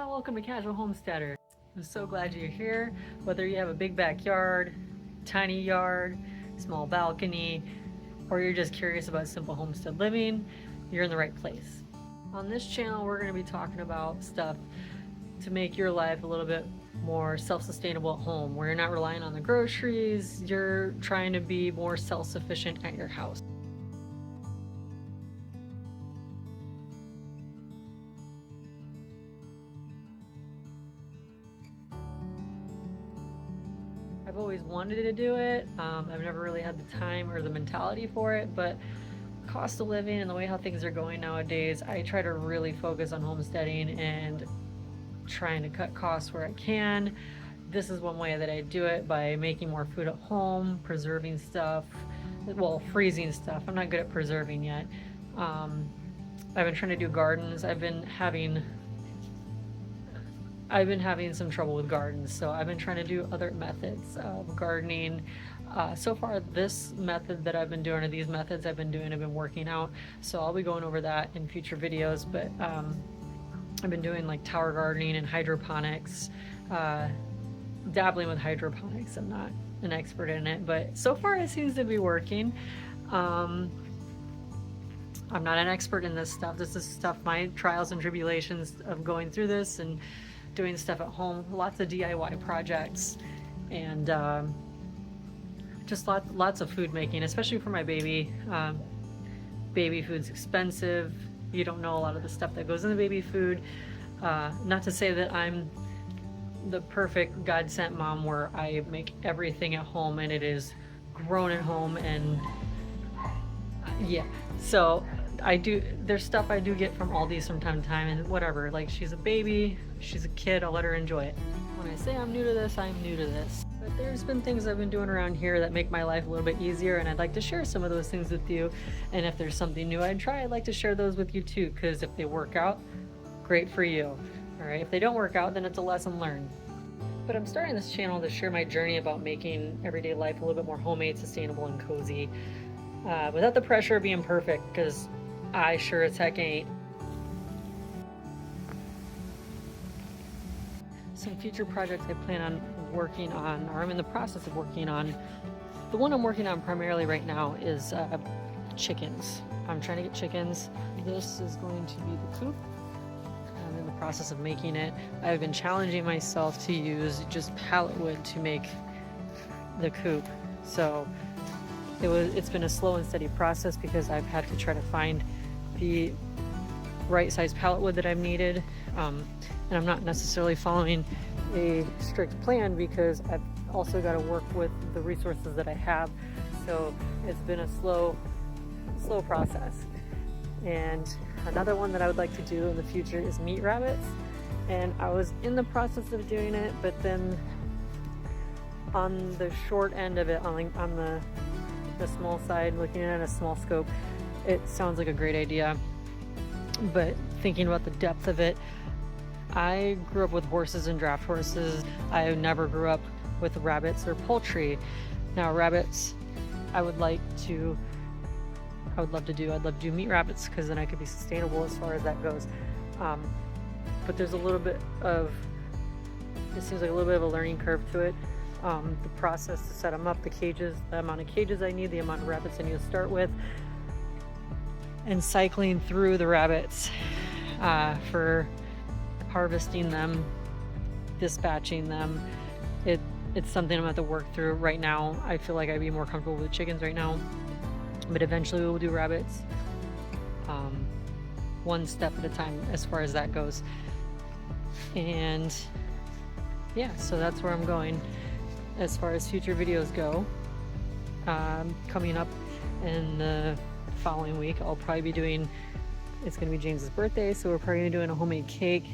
Welcome to Casual Homesteader. I'm so glad you're here. Whether you have a big backyard, tiny yard, small balcony, or you're just curious about simple homestead living, you're in the right place. On this channel, we're going to be talking about stuff to make your life a little bit more self-sustainable at home, where you're not relying on the groceries, you're trying to be more self-sufficient at your house. I've always wanted to do it. I've never really had the time or the mentality for it, but cost of living and the way how things are going nowadays, I try to really focus on homesteading and trying to cut costs where I can. This is one way that I do it, by making more food at home, preserving stuff, well, freezing stuff. I'm not good at preserving yet. I've been trying to do gardens. I've been having some trouble with gardens, so I've been trying to do other methods of gardening. So far, this method that I've been doing, or these methods I've been working out, so I'll be going over that in future videos. But I've been doing like tower gardening and hydroponics, dabbling with hydroponics. I'm not an expert in it, but so far it seems to be working. I'm not an expert in this stuff. This is stuff, my trials and tribulations of going through this and doing stuff at home, lots of DIY projects, and just lots of food making, especially for my baby. Baby food's expensive. You don't know a lot of the stuff that goes in the baby food. Not to say that I'm the perfect God-sent mom where I make everything at home and it is grown at home, and yeah, so there's stuff I do get from Aldi from time to time, and whatever, like, she's a baby, she's a kid, I'll let her enjoy it. When I say I'm new to this, I'm new to this. But there's been things I've been doing around here that make my life a little bit easier, and I'd like to share some of those things with you. And if there's something new I'd try, I'd like to share those with you too, because if they work out, great for you. All right, if they don't work out, then it's a lesson learned. But I'm starting this channel to share my journey about making everyday life a little bit more homemade, sustainable, and cozy, without the pressure of being perfect, because I sure as heck ain't. Some future projects I plan on working on, or I'm in the process of working on. The one I'm working on primarily right now is chickens. I'm trying to get chickens. This is going to be the coop. I'm in the process of making it. I've been challenging myself to use just pallet wood to make the coop. So it's been a slow and steady process, because I've had to try to find the right size pallet wood that I've needed, and I'm not necessarily following a strict plan, because I've also got to work with the resources that I have. So it's been a slow process. And another one that I would like to do in the future is meat rabbits, and I was in the process of doing it, but then on the short end of it, on the small side, looking at a small scope, it sounds like a great idea, but thinking about the depth of it, I grew up with horses and draft horses. I never grew up with rabbits or poultry. Now rabbits, I'd love to do meat rabbits, because then I could be sustainable as far as that goes. But there's it seems like a little bit of a learning curve to it. The process to set them up, the cages, the amount of cages I need, the amount of rabbits I need to start with, and cycling through the rabbits for harvesting them, dispatching them. It's something I'm going to have to work through right now. I feel like I'd be more comfortable with chickens right now, but eventually we'll do rabbits, one step at a time as far as that goes. And yeah, so that's where I'm going as far as future videos go. Coming up in the following week, I'll probably be doing, it's going to be James's birthday, so we're probably going to be doing a homemade cake,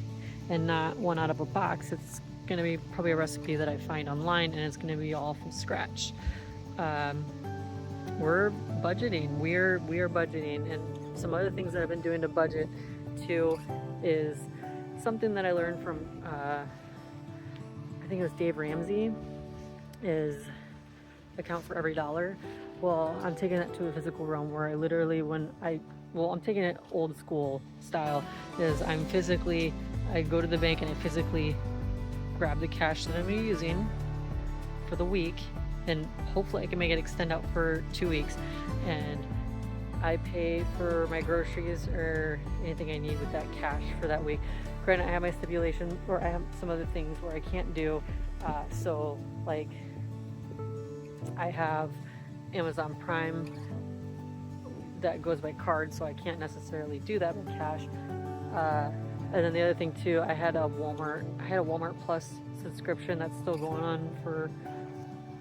and not one out of a box. It's going to be probably a recipe that I find online, and it's going to be all from scratch. We're budgeting. We are budgeting, and some other things that I've been doing to budget too is something that I learned from I think it was Dave Ramsey, is account for every dollar. Well, I'm taking that to a physical realm where I literally, I'm taking it old school style, is I'm physically I go to the bank and I physically grab the cash that I'm using for the week, and hopefully I can make it extend out for 2 weeks, and I pay for my groceries or anything I need with that cash for that week. Granted, I have my stipulation, or I have some other things where I can't do. So like I have Amazon Prime that goes by card, so I can't necessarily do that with cash. And then the other thing too, I had a Walmart Plus subscription that's still going on for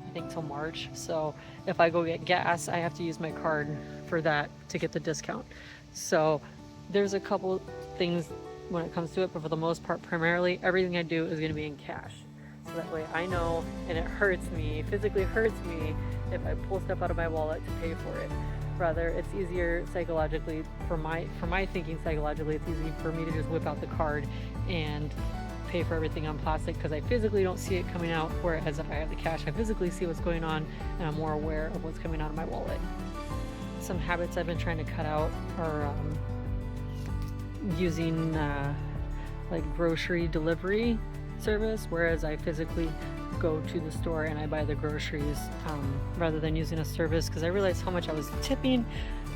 I think till March. So if I go get gas, I have to use my card for that to get the discount. So there's a couple things when it comes to it, but for the most part, primarily everything I do is going to be in cash. So that way I know, and it hurts me, physically hurts me if I pull stuff out of my wallet to pay for it. Rather, it's easier psychologically for my thinking psychologically, it's easy for me to just whip out the card and pay for everything on plastic because I physically don't see it coming out, whereas if I have the cash, I physically see what's going on and I'm more aware of what's coming out of my wallet. Some habits I've been trying to cut out are using like grocery delivery service, whereas I physically go to the store and I buy the groceries rather than using a service, because I realized how much I was tipping,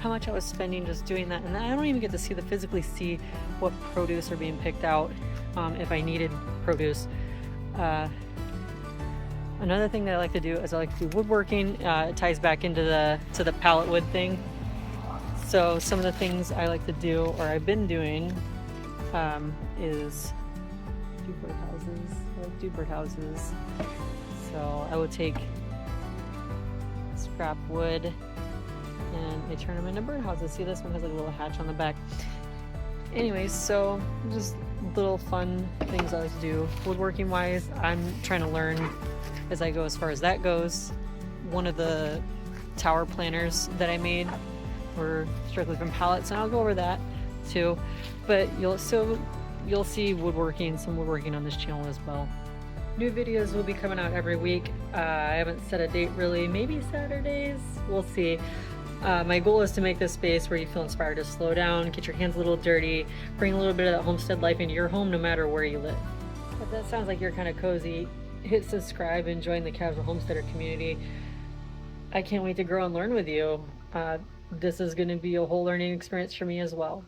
how much I was spending just doing that, and I don't even get to physically see what produce are being picked out if I needed produce. Another thing that I like to do is I like to do woodworking. It ties back into the pallet wood thing. So some of the things I like to do, or I've been doing, is do birdhouses. I like do birdhouses. So I would take scrap wood and I turn them into birdhouses. See, this one has like a little hatch on the back. Anyways, so just little fun things I like to do. Woodworking wise, I'm trying to learn as I go as far as that goes. One of the tower planners that I made were strictly from pallets, and I'll go over that too. But you'll see woodworking, some woodworking on this channel as well. New videos will be coming out every week. I haven't set a date really, maybe Saturdays, we'll see. My goal is to make this space where you feel inspired to slow down, get your hands a little dirty, bring a little bit of that homestead life into your home no matter where you live. If that sounds like you're kind of cozy, hit subscribe and join the Casual Homesteader community. I can't wait to grow and learn with you. This is going to be a whole learning experience for me as well.